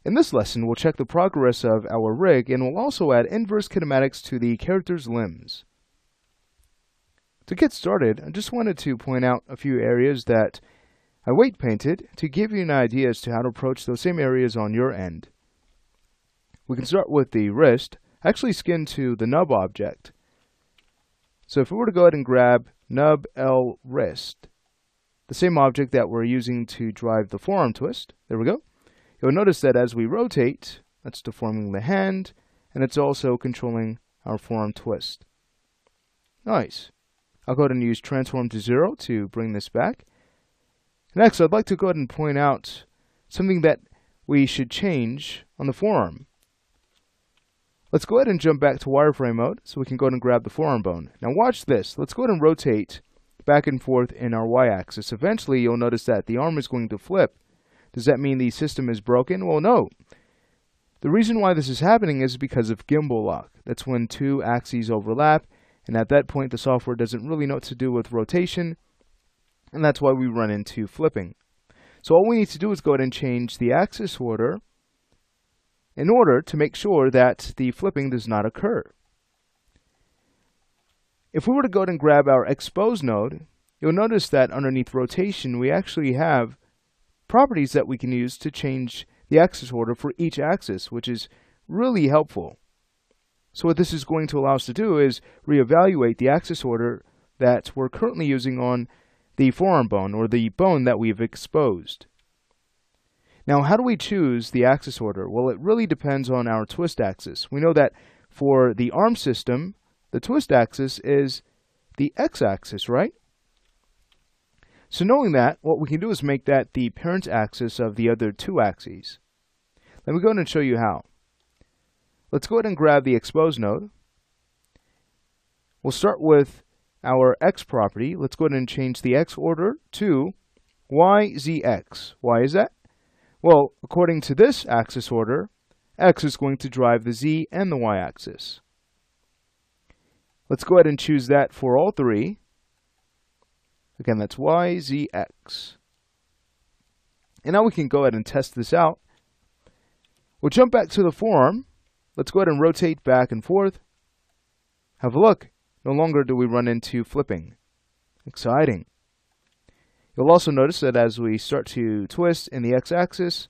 In this lesson, we'll check the progress of our rig, and we'll also add inverse kinematics to the character's limbs. To get started, I just wanted to point out a few areas that I weight painted to give you an idea as to how to approach those same areas on your end. We can start with the wrist. I actually skinned to the nub object. So if we were to go ahead and grab nub L wrist, the same object that we're using to drive the forearm twist, there we go. You'll notice that as we rotate, that's deforming the hand, and it's also controlling our forearm twist. Nice. I'll go ahead and use transform to 0 to bring this back. Next, I'd like to go ahead and point out something that we should change on the forearm. Let's go ahead and jump back to wireframe mode so we can go ahead and grab the forearm bone. Now watch this. Let's go ahead and rotate back and forth in our y-axis. Eventually, you'll notice that the arm is going to flip. Does that mean the system is broken? Well, no. The reason why this is happening is because of gimbal lock. That's when two axes overlap, and at that point the software doesn't really know what to do with rotation, and that's why we run into flipping. So all we need to do is go ahead and change the axis order in order to make sure that the flipping does not occur. If we were to go ahead and grab our expose node, you'll notice that underneath rotation we actually have properties that we can use to change the axis order for each axis, which is really helpful. So what this is going to allow us to do is reevaluate the axis order that we're currently using on the forearm bone, or the bone that we've exposed. Now, how do we choose the axis order? Well, it really depends on our twist axis. We know that for the arm system, the twist axis is the x-axis, right? So knowing that, what we can do is make that the parent axis of the other two axes. Let me go ahead and show you how. Let's go ahead and grab the expose node. We'll start with our x property. Let's go ahead and change the x order to YZX. Why is that? Well, according to this axis order, x is going to drive the z and the y-axis. Let's go ahead and choose that for all three. Again, that's YZX. And now we can go ahead and test this out. We'll jump back to the forearm. Let's go ahead and rotate back and forth. Have a look. No longer do we run into flipping. Exciting. You'll also notice that as we start to twist in the x-axis,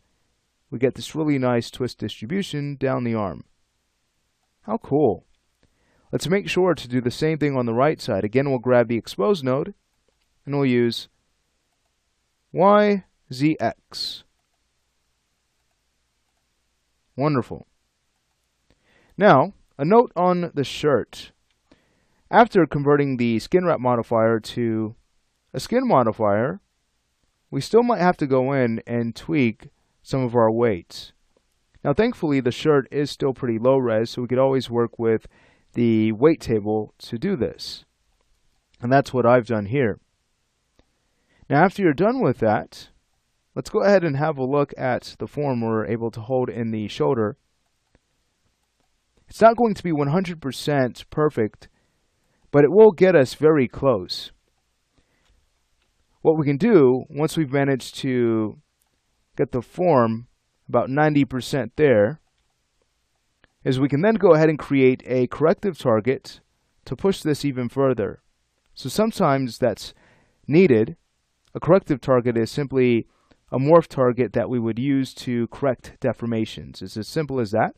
we get this really nice twist distribution down the arm. How cool. Let's make sure to do the same thing on the right side. Again, we'll grab the expose node, and we'll use YZX. Wonderful. Now, a note on the shirt. After converting the skin wrap modifier to a skin modifier, we still might have to go in and tweak some of our weights. Now, thankfully, the shirt is still pretty low res, so we could always work with the weight table to do this. And that's what I've done here. Now, after you're done with that, let's go ahead and have a look at the form we're able to hold in the shoulder. It's not going to be 100% perfect, but it will get us very close. What we can do, once we've managed to get the form about 90% there, is we can then go ahead and create a corrective target to push this even further. So sometimes that's needed. A corrective target is simply a morph target that we would use to correct deformations. It's as simple as that.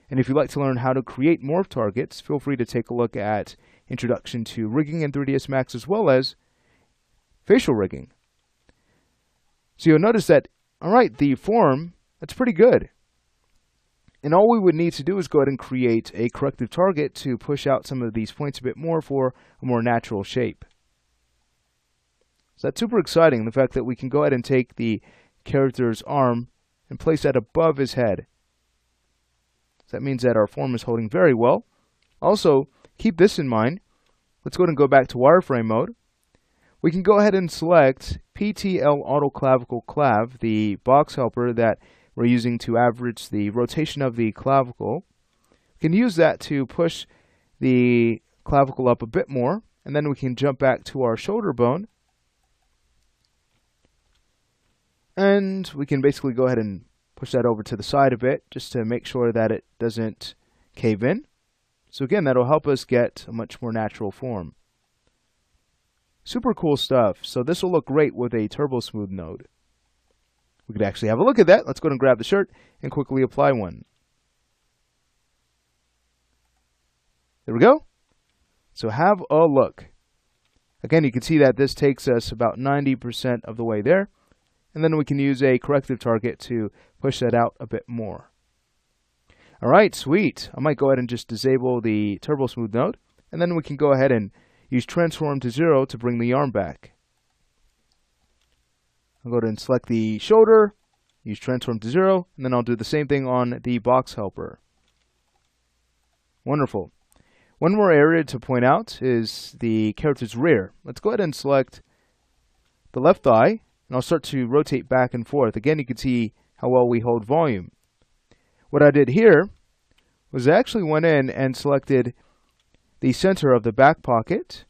And if you'd like to learn how to create morph targets, feel free to take a look at Introduction to Rigging in 3ds Max, as well as facial rigging. So you'll notice that, alright, the form, that's pretty good. And all we would need to do is go ahead and create a corrective target to push out some of these points a bit more for a more natural shape. So that's super exciting, the fact that we can go ahead and take the character's arm and place that above his head. So that means that our form is holding very well. Also, keep this in mind. Let's go ahead and go back to wireframe mode. We can go ahead and select PTL Auto Clavicle Clav, the box helper that we're using to average the rotation of the clavicle. We can use that to push the clavicle up a bit more, and then we can jump back to our shoulder bone and we can basically go ahead and push that over to the side a bit just to make sure that it doesn't cave in. So again, that'll help us get a much more natural form. Super cool stuff. So this will look great with a Turbo Smooth node. We could actually have a look at that. Let's go ahead and grab the shirt and quickly apply one. There we go. So have a look. Again, you can see that this takes us about 90% of the way there. And then we can use a corrective target to push that out a bit more. All right, sweet. I might go ahead and just disable the Turbo Smooth node. And then we can go ahead and use Transform to 0 to bring the arm back. I'll go ahead and select the shoulder, use Transform to 0, and then I'll do the same thing on the box helper. Wonderful. One more area to point out is the character's rear. Let's go ahead and select the left thigh, and I'll start to rotate back and forth. Again, you can see how well we hold volume. What I did here was I actually went in and selected the center of the back pocket,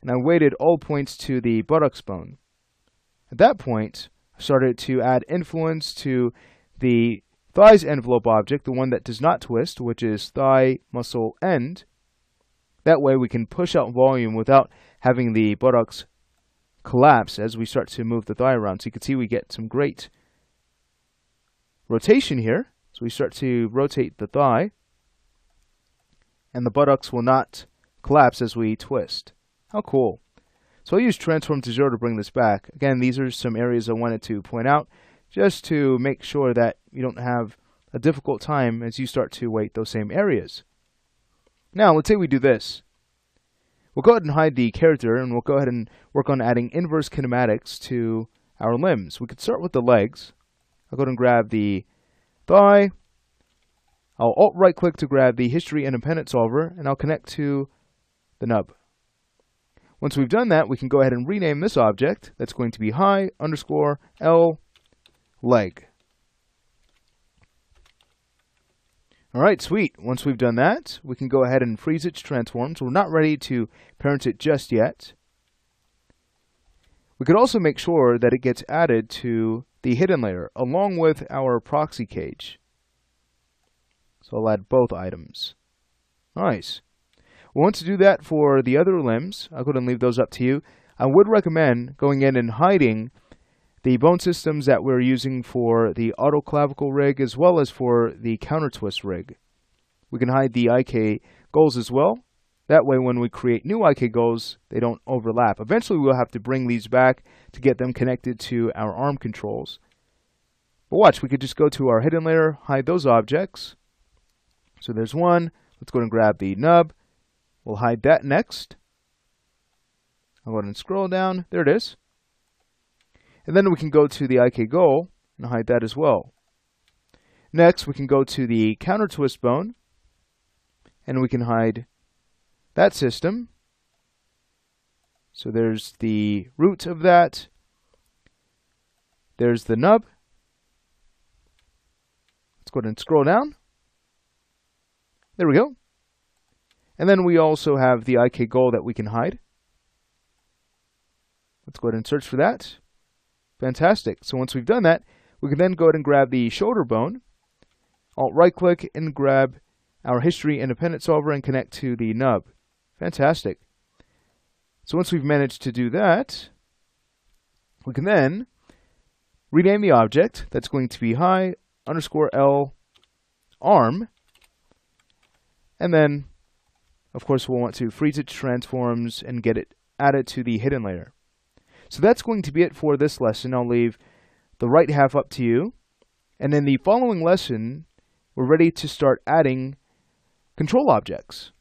and I weighted all points to the buttocks bone. At that point, I started to add influence to the thighs envelope object, the one that does not twist, which is thigh muscle end. That way we can push out volume without having the buttocks collapse as we start to move the thigh around. So you can see we get some great rotation here. So we start to rotate the thigh, and the buttocks will not collapse as we twist. How cool. So I'll use Transform to 0 to bring this back. Again, these are some areas I wanted to point out just to make sure that you don't have a difficult time as you start to weight those same areas. Now, let's say we do this. We'll go ahead and hide the character, and we'll go ahead and work on adding inverse kinematics to our limbs. We could start with the legs. I'll go ahead and grab the thigh. I'll Alt right click to grab the History Independent Solver, and I'll connect to the nub. Once we've done that, we can go ahead and rename this object. That's going to be high_L leg. All right, sweet. Once we've done that, we can go ahead and freeze its transforms. We're not ready to parent it just yet. We could also make sure that it gets added to the hidden layer along with our proxy cage. So I'll add both items. Nice. We want to do that for the other limbs. I'll go ahead and leave those up to you. I would recommend going in and hiding the bone systems that we're using for the auto clavicle rig as well as for the counter twist rig. We can hide the IK goals as well. That way when we create new IK goals, they don't overlap. Eventually we'll have to bring these back to get them connected to our arm controls. But watch, we could just go to our hidden layer, hide those objects. So there's one. Let's go ahead and grab the nub. We'll hide that next. I'll go ahead and scroll down. There it is. And then we can go to the IK goal and hide that as well. Next, we can go to the counter twist bone, and we can hide that system. So there's the root of that. There's the nub. Let's go ahead and scroll down. There we go. And then we also have the IK goal that we can hide. Let's go ahead and search for that. Fantastic. So once we've done that, we can then go ahead and grab the shoulder bone, Alt right click and grab our History Independent Solver and connect to the nub. Fantastic. So once we've managed to do that, we can then rename the object. That's going to be high_L arm. And then, of course, we'll want to freeze its transforms and get it added to the hidden layer. So that's going to be it for this lesson. I'll leave the right half up to you. And in the following lesson, we're ready to start adding control objects.